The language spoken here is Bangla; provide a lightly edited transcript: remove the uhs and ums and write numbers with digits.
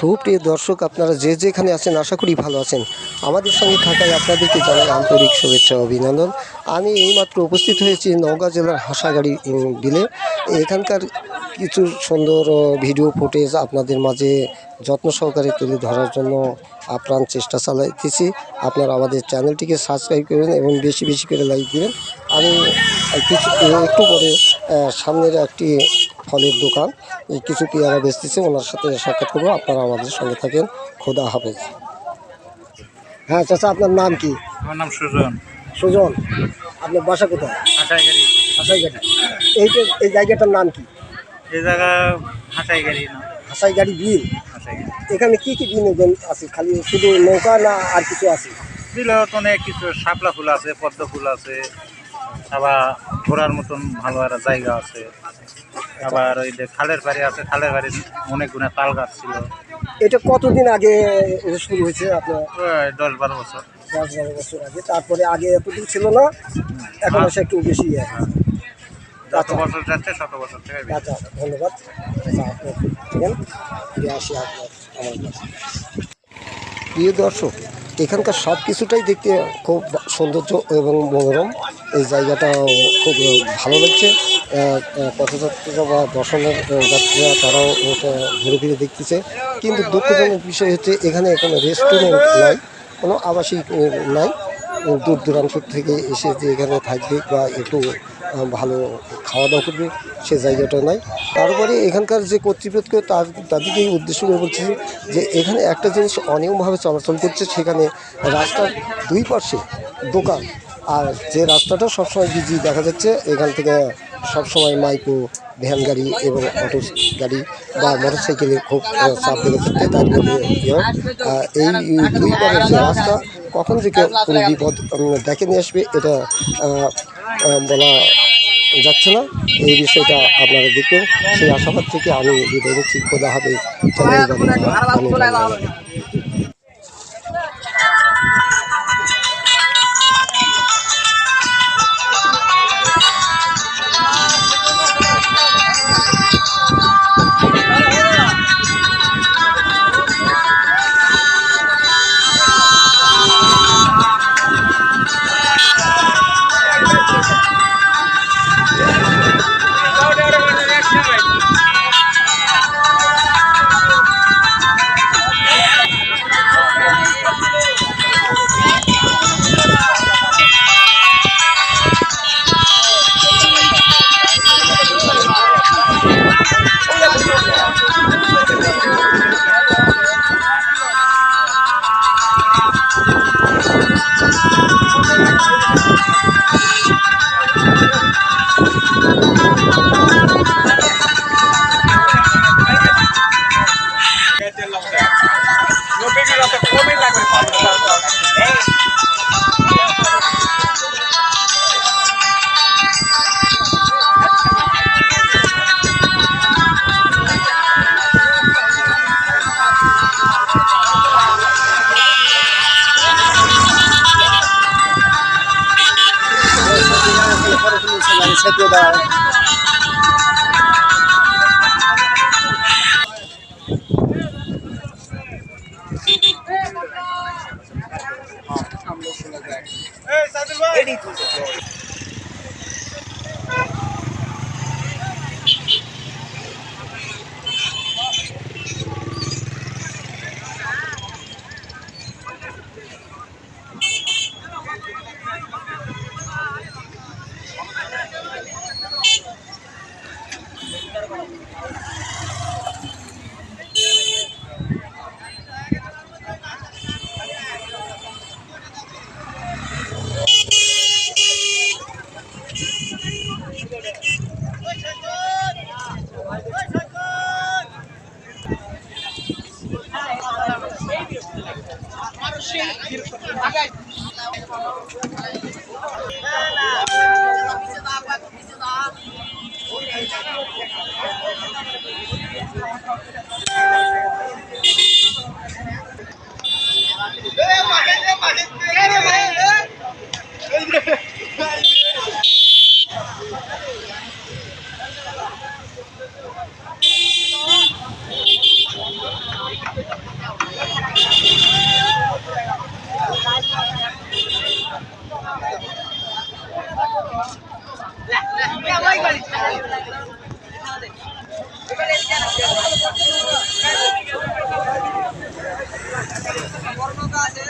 সুপ্রিয় দর্শক, আপনারা যে যেখানে আছেন আশা করি ভালো আছেন। আমাদের সঙ্গে থাকায় আপনাদেরকে জানাই আন্তরিক শুভেচ্ছা অভিনন্দন। আমি এইমাত্র উপস্থিত হয়েছি নওগাঁ জেলার হাসাগাড়ি বিলে। এখানকার কিছু সুন্দর ভিডিও ফুটেজ আপনাদের মাঝে যত্ন সহকারে তুলে ধরার জন্য আপ্রাণ চেষ্টা চালাইতেছি। আপনারা আমাদের চ্যানেলটিকে সাবস্ক্রাইব করবেন এবং বেশি বেশি করে লাইক দিবেন। আমি একটু পরে সামনের একটি ফলের দোকান, কিছু পেয়ারা বেচতেছে, ওনার সাথে সাক্ষাৎ করবো। আপনারা আমাদের সঙ্গে থাকেন। খোদা হাফেজ। হ্যাঁ চাচা, আপনার নাম কি? আমার নাম সুজন। সুজন, আপনার বাসা কোথায়? হাসাইগাড়ি। হাসাইগাড়ি। এই জায়গাটার নাম কি? এই জায়গা হাসাইগাড়ি না, হাসাইগাড়ি বিল। হাসাইগাড়ি। এখানে কি কি বিনোদন আছে? খালি শুধু নৌকা না আর কিছু আছে? বিলে অনেক কিছু, শাপলা ফুল আছে, পদ্ম ফুল আছে, আবার ঘোরার মতন ভালো একটা জায়গা আছে। আবার ওই যে খালের বাড়ি আছে, খালের বাড়ির অনেক গুণে তাল গাছ ছিল। এটা কতদিন আগে শুরু হয়েছে আপনার? 10-12 বছর। 10-12 বছর আগে। তারপরে আগে এতদিন ছিল না, এখন এসে একটু বেশি। যত বছর যাচ্ছে 7 বছর থেকে বেশি। আচ্ছা, ধন্যবাদ। প্রিয় দর্শক, এখানকার সব কিছুটাই দেখতে খুব সৌন্দর্য এবং মনোরম। এই জায়গাটা খুব ভালো লাগছে। পথযাত্রীরা বা দর্শনের যাত্রীরা তারাও এটা ঘুরে ফিরে দেখতেছে। কিন্তু দুঃখজনক বিষয় হচ্ছে এখানে কোনো রেস্টুরেন্ট নাই, কোনো আবাসিক নাই। দূর দূরান্ত থেকে এসে যে এখানে থাকবে বা একটু ভালো খাওয়া দাওয়া করবে, সে জায়গাটা নাই। তারপরে এখানকার যে কর্তৃপক্ষ তাদেরকেই উদ্দেশ্য করে বলছি যে এখানে একটা জিনিস অনিয়মভাবে চলাচল করছে। সেখানে রাস্তার দুই পাশে দোকান, আর যে রাস্তাটা সবসময় বিজি দেখা যাচ্ছে। এখান থেকে সবসময় মাইক্রো ভ্যান গাড়ি এবং অটো গাড়ি বা মোটর সাইকেলে খুব চাপ বেড়ে থাকতে তার মধ্যে এই দুই পাশের যে রাস্তা, কখন যে কোনো বিপদ ডেকে নিয়ে আসবে এটা বলা যাচ্ছে না। এই বিষয়টা আপনারা দেখবেন, সেই আশাবাদ থেকে আমি বিদায় নিচ্ছি। খোদা হবে। আছে